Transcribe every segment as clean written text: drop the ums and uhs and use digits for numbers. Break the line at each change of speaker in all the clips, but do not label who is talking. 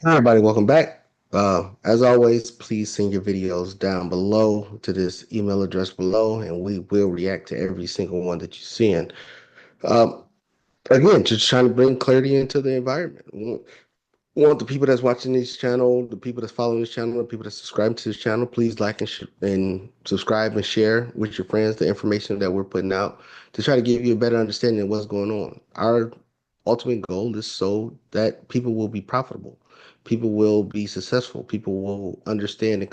Hi, everybody, welcome back. As always, please send your videos down below to this email address below, and we will react to every single one that you send. Um, Again, just trying to bring clarity into the environment. We want the people that's watching this channel, the people that's following this channel, the people that subscribe to this channel, please like and subscribe and share with your friends the information that we're putting out to try to give you a better understanding of what's going on. Our ultimate goal is so that people will be profitable, people will be successful, people will understand and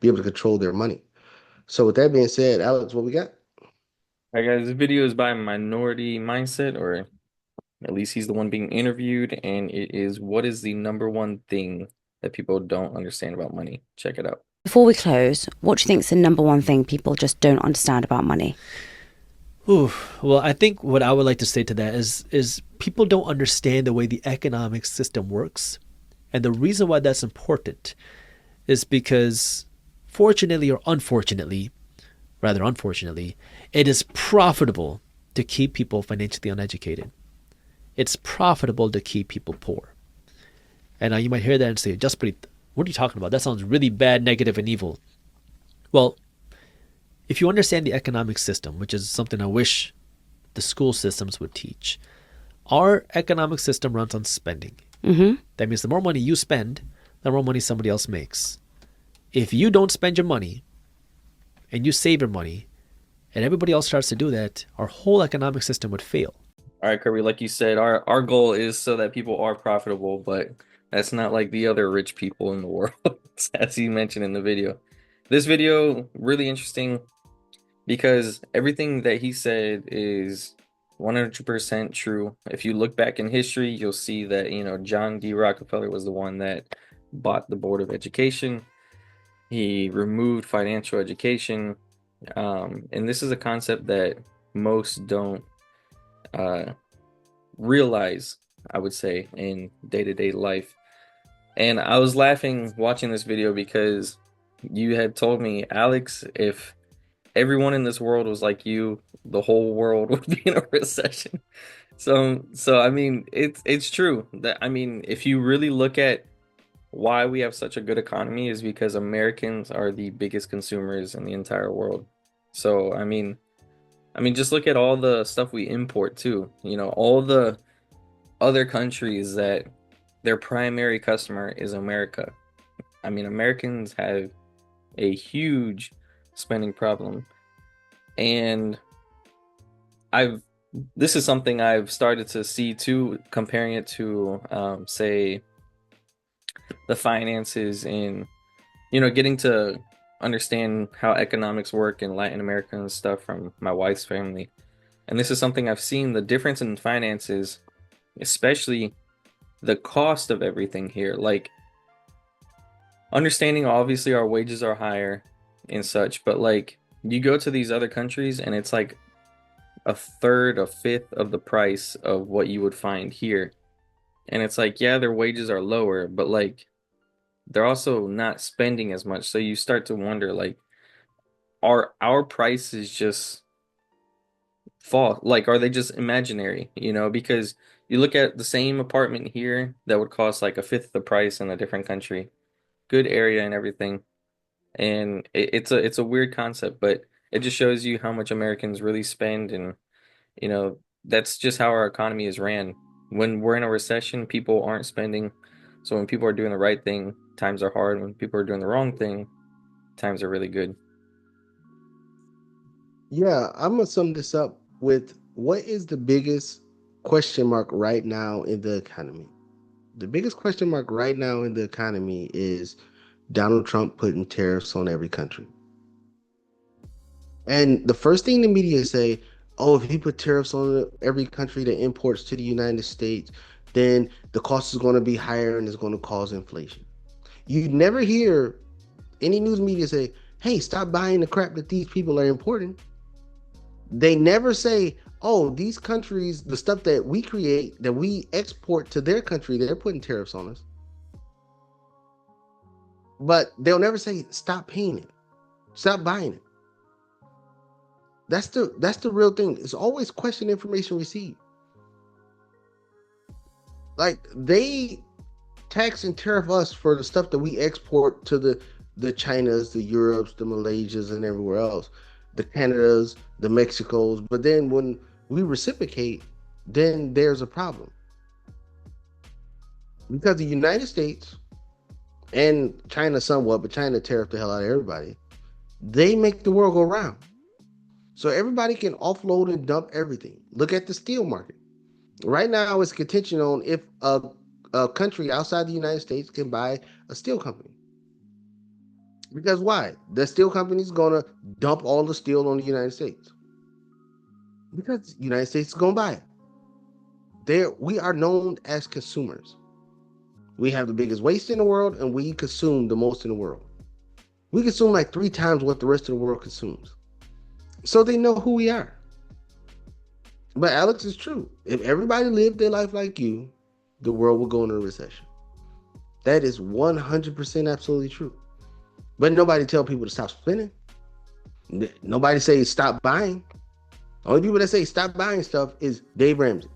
be able to control their money. So, with that being said, Alex, what we got?
Hi guys, this video is by Minority Mindset, or at least he's the one being interviewed, and it is what is the number one thing that people don't understand about money? Check it out.
Before we close, what do you think is the number one thing people just don't understand about money?
Ooh, well, I think what I would like to say to that is people don't understand the way the economic system works. And the reason why that's important is because fortunately or unfortunately, rather unfortunately, it is profitable to keep people financially uneducated. It's profitable to keep people poor. And now you might hear that and say, just pretty, what are you talking about? That sounds really bad, negative, and evil. Well, if you understand the economic system, which is something I wish the school systems would teach, our economic system runs on spending.
Mm-hmm.
That means the more money you spend, the more money somebody else makes. If you don't spend your money and you save your money and everybody else starts to do that, our whole economic system would fail.
All right, Kirby, like you said, our goal is so that people are profitable, but that's not like the other rich people in the world, as he mentioned in the video. This video really interesting because everything that he said is 100% true. If you look back in history, you'll see that, John D. Rockefeller was the one that bought the Board of Education. He removed financial education. And this is a concept that most don't uh, realize, I would say, in day-to-day life. And I was laughing watching this video because you had told me, Alex, if everyone in this world was like you, the whole world would be in a recession. So I mean, it's true that I mean, if you really look at why we have such a good economy is because Americans are the biggest consumers in the entire world. So I mean, just look at all the stuff we import too. All the other countries that their primary customer is America. I mean, Americans have a huge spending problem, and I've this is something I've started to see too, comparing it to say the finances in getting to understand how economics work in Latin America and stuff from my wife's family. And this is something I've seen the difference in finances, especially the cost of everything here. Like understanding obviously our wages are higher and such, but like you go to these other countries and it's like a third, a fifth of the price of what you would find here. And it's like, yeah, their wages are lower, but like they're also not spending as much. So you start to wonder, like, are our prices just fall? Like, are they just imaginary? Because you look at the same apartment here that would cost like a fifth the price in a different country, good area and everything. And it's a weird concept, but it just shows you how much Americans really spend, and that's just how our economy is ran. When we're in a recession, people aren't spending. So when people are doing the right thing, times are hard. When people are doing the wrong thing, times are really good.
Yeah, I'm gonna sum this up with what is the biggest question mark right now in the economy? The biggest question mark right now in the economy is Donald Trump putting tariffs on every country. And the first thing the media say, oh, if he put tariffs on every country that imports to the United States, then the cost is going to be higher and it's going to cause inflation. You never hear any news media say, hey, stop buying the crap that these people are importing. They never say, oh, these countries, the stuff that we create, that we export to their country, they're putting tariffs on us. But they'll never say, stop paying it, stop buying it. That's the real thing. It's always question information received. Like they tax and tariff us for the stuff that we export to the Chinas, the Europes, the Malaysias, and everywhere else, the Canadas, the Mexicos. But then when we reciprocate, then there's a problem because the United States and China somewhat, but China tariff the hell out of everybody. They make the world go round. So everybody can offload and dump everything. Look at the steel market. Right now, it's contention on if a country outside the United States can buy a steel company. Because why? The steel company is going to dump all the steel on the United States. Because the United States is going to buy it. We are known as consumers. We have the biggest waste in the world, and we consume the most in the world. We consume like 3 times what the rest of the world consumes. So they know who we are. But Alex, is true. If everybody lived their life like you, the world will go into a recession. That is 100% absolutely true. But nobody tell people to stop spending. Nobody say stop buying. Only people that say stop buying stuff is Dave Ramsey.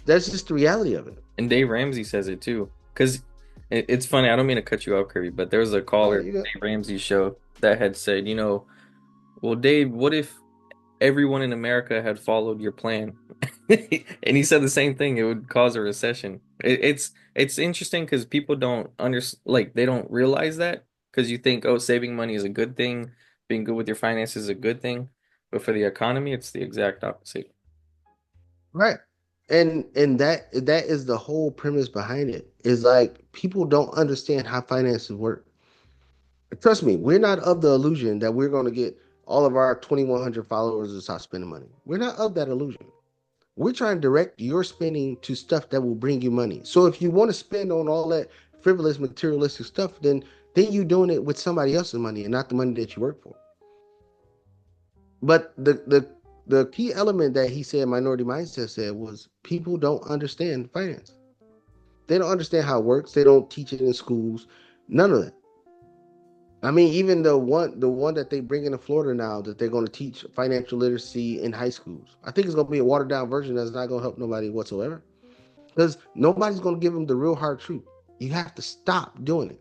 That's just the reality of it.
And Dave Ramsey says it too. Because it's funny, I don't mean to cut you off, Kirby, but there was a caller, Dave Ramsey's show, that had said, well, Dave, what if everyone in America had followed your plan? And he said the same thing. It would cause a recession. It's interesting because people don't they don't realize that, because you think, oh, saving money is a good thing, being good with your finances is a good thing, but for the economy, it's the exact opposite.
Right. And that is the whole premise behind it. Is like people don't understand how finances work. Trust me, we're not of the illusion that we're going to get all of our 2,100 followers to stop spending money. We're not of that illusion. We're trying to direct your spending to stuff that will bring you money. So if you want to spend on all that frivolous, materialistic stuff, then you're doing it with somebody else's money and not the money that you work for. But the key element that he said, Minority Mindset said, was people don't understand finance. They don't understand how it works. They don't teach it in schools. None of that. I mean, even the one that they bring into Florida now, that they're going to teach financial literacy in high schools, I think it's going to be a watered down version that's not going to help nobody whatsoever, because nobody's going to give them the real hard truth. You have to stop doing it.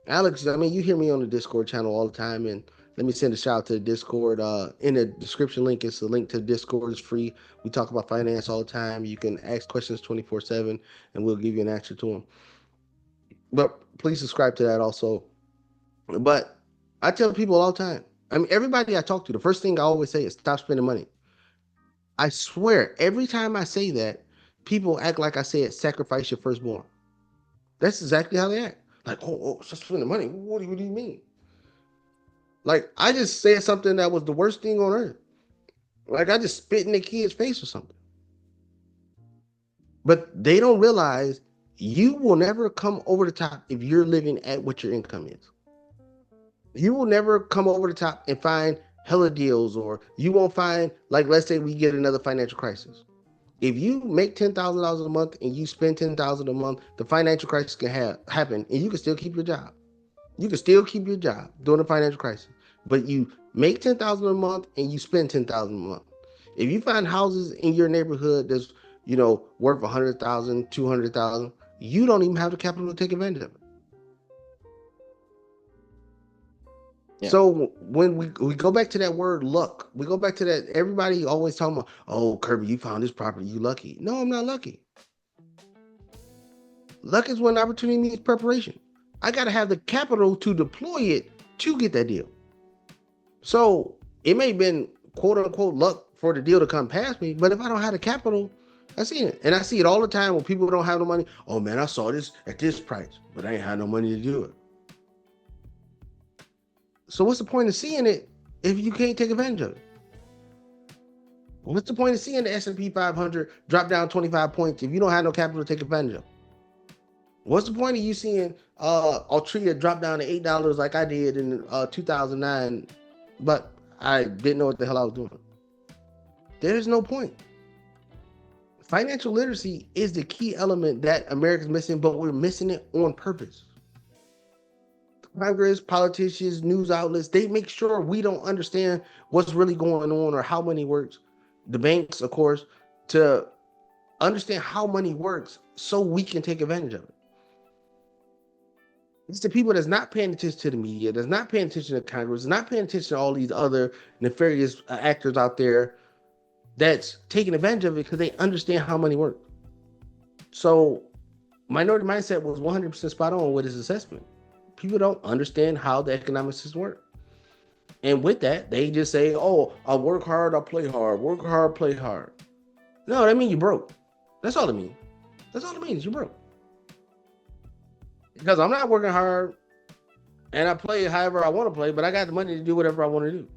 Alex, I mean, you hear me on the Discord channel all the time, and let me send a shout out to the Discord. In the description link, it's a link to the Discord. It's free. We talk about finance all the time. You can ask questions 24/7, and we'll give you an answer to them. But please subscribe to that also. But I tell people all the time, I mean, everybody I talk to, the first thing I always say is stop spending money. I swear, every time I say that, people act like I said sacrifice your firstborn. That's exactly how they act. Like, oh, stop spending money. What do you mean? Like, I just said something that was the worst thing on earth. Like, I just spit in the kid's face or something. But they don't realize you will never come over the top if you're living at what your income is. You will never come over the top and find hella deals, or you won't find, like, let's say we get another financial crisis. If you make $10,000 a month and you spend $10,000 a month, the financial crisis can happen, and you can still keep your job. You can still keep your job during the financial crisis, but you make $10,000 a month and you spend $10,000 a month. If you find houses in your neighborhood that's worth $100,000, $200,000, you don't even have the capital to take advantage of it. Yeah. So when we go back to that word luck, we go back to that, everybody always talking about, oh, Kirby, you found this property, you lucky. No, I'm not lucky. Luck is when opportunity meets preparation. I got to have the capital to deploy it to get that deal. So it may have been quote unquote luck for the deal to come past me, but if I don't have the capital, I see it. And I see it all the time when people don't have the money. Oh man, I saw this at this price, but I ain't had no money to do it. So what's the point of seeing it if you can't take advantage of it? What's the point of seeing the S&P 500 drop down 25 points if you don't have no capital to take advantage of? What's the point of you seeing Altria drop down to $8 like I did in 2009, but I didn't know what the hell I was doing? There's no point. Financial literacy is the key element that America's missing, but we're missing it on purpose. Congress, politicians, news outlets, they make sure we don't understand what's really going on or how money works. The banks, of course, to understand how money works so we can take advantage of it. It's the people that's not paying attention to the media, that's not paying attention to Congress, not paying attention to all these other nefarious actors out there that's taking advantage of it because they understand how money works. So Minority Mindset was 100% spot on with his assessment. People don't understand how the economic system works. And with that, they just say, oh, I'll work hard, I'll play hard. Work hard, play hard. No, that means you broke. That's all it means. That's all it means. You broke. Because I'm not working hard and I play however I want to play, but I got the money to do whatever I want to do.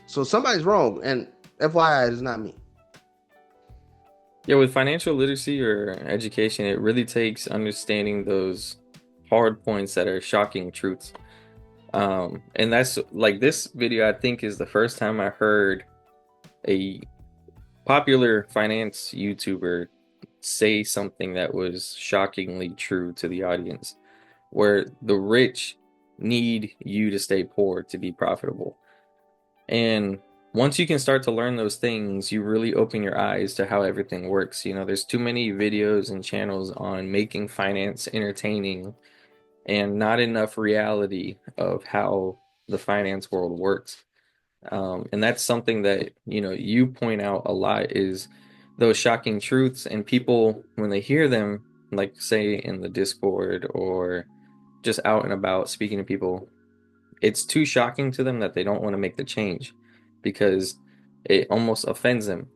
So somebody's wrong. And FYI, it's not me.
Yeah, with financial literacy or education, it really takes understanding those hard points that are shocking truths. And that's like this video, I think, is the first time I heard a popular finance YouTuber say something that was shockingly true to the audience, where the rich need you to stay poor to be profitable. And once you can start to learn those things, you really open your eyes to how everything works. You know, there's too many videos and channels on making finance entertaining and not enough reality of how the finance world works. And that's something that, you know, you point out a lot is those shocking truths, and people, when they hear them, like say in the Discord or just out and about speaking to people, it's too shocking to them that they don't want to make the change because it almost offends them.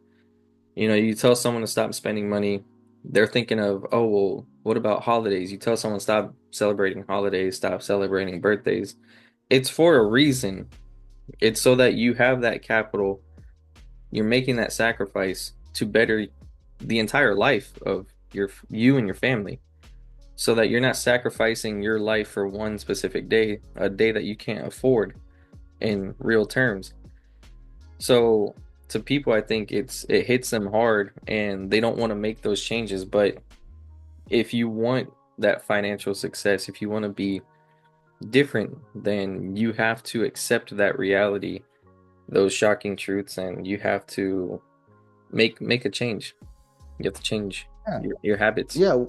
You know, you tell someone to stop spending money, they're thinking of, oh, well, what about holidays? You tell someone stop celebrating holidays, stop celebrating birthdays. It's for a reason. It's so that you have that capital. You're making that sacrifice to better the entire life of you and your family, so that you're not sacrificing your life for one specific day, a day that you can't afford in real terms. So to people, I think it hits them hard and they don't want to make those changes. But if you want that financial success, if you want to be different, then you have to accept that reality, those shocking truths, and you have to make a change. You have to change your habits.
Yeah.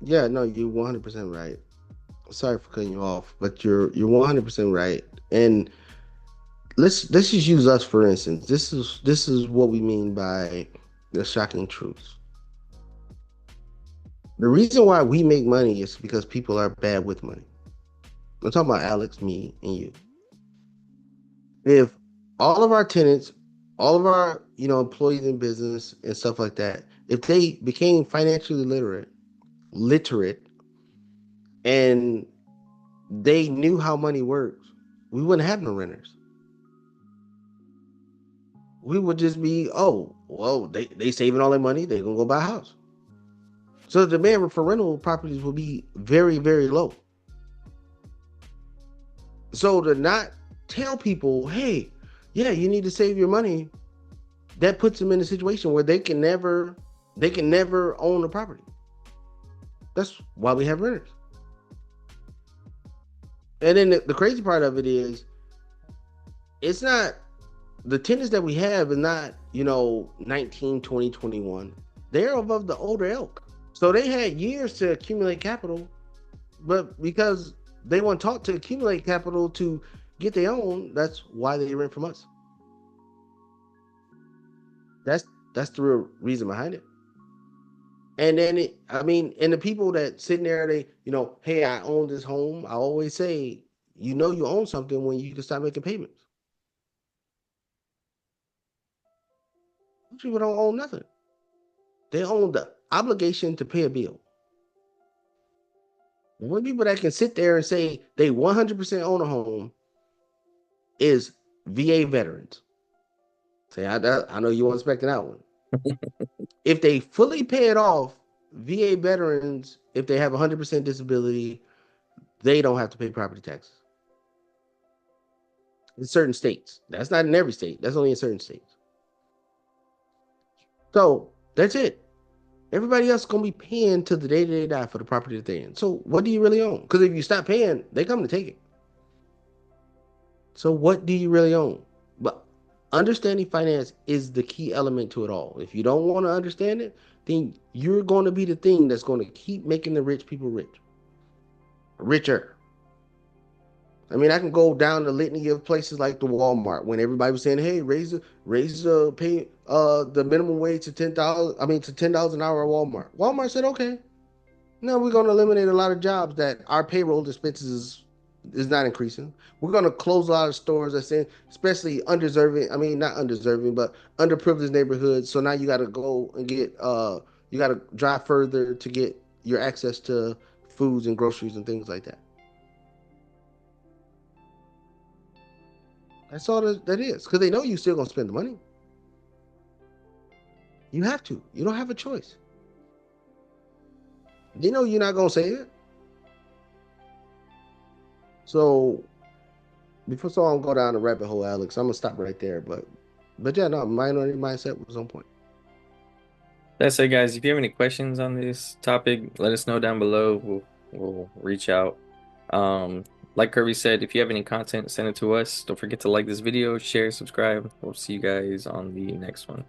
Yeah, no, you're 100% right. Sorry for cutting you off, but you're 100% right. And let's just use us for instance. This is what we mean by the shocking truths. The reason why we make money is because people are bad with money. I'm talking about Alex, me, and you. If all of our tenants, all of our employees in business and stuff like that, if they became financially literate, and they knew how money works, we wouldn't have no renters. We would just be, oh, well, they saving all their money, they're gonna go buy a house. So the demand for rental properties will be very, very low. So to not tell people, hey, yeah, you need to save your money, that puts them in a situation where they can never own a property. That's why we have renters. And then the crazy part of it is, it's not, the tenants that we have is not, 19, 20, 21. They're above the older ilk. So they had years to accumulate capital, but because they weren't taught to accumulate capital to get their own, that's why they rent from us. That's the real reason behind it. And then and the people that sitting there, they, hey, I own this home. I always say, you own something when you can start making payments. People don't own nothing. They own the obligation to pay a bill. The only people that can sit there and say they 100% own a home is VA veterans. Say, I know you weren't expecting that one. If they fully pay it off, VA veterans, if they have 100% disability, they don't have to pay property taxes. In certain states. That's not in every state. That's only in certain states. So that's it. Everybody else is going to be paying till the day they die for the property that they're in. So what do you really own? Because if you stop paying, they come to take it. So what do you really own? But Understanding finance is the key element to it all. If you don't want to understand it, then you're going to be the thing that's going to keep making the rich people richer. I mean, I can go down the litany of places like the Walmart when everybody was saying, "Hey, raise the pay the minimum wage to 10,000. I mean, to $10 an hour at Walmart." Walmart said, "Okay, no, we're going to eliminate a lot of jobs that our payroll expenses is not increasing. We're going to close a lot of stores that say, especially undeserving. I mean, not undeserving, but underprivileged neighborhoods. So now you got to go and get you got to drive further to get your access to foods and groceries and things like that." That's all that is, because they know you still gonna spend the money. You have to. You don't have a choice. They know you're not gonna save it. So before someone go down the rabbit hole, Alex, I'm gonna stop right there. But yeah, no, minority mindset was on point.
That's it, guys. If you have any questions on this topic, let us know down below. We'll reach out. Like Kirby said, if you have any content, send it to us. Don't forget to like this video, share, subscribe. We'll see you guys on the next one.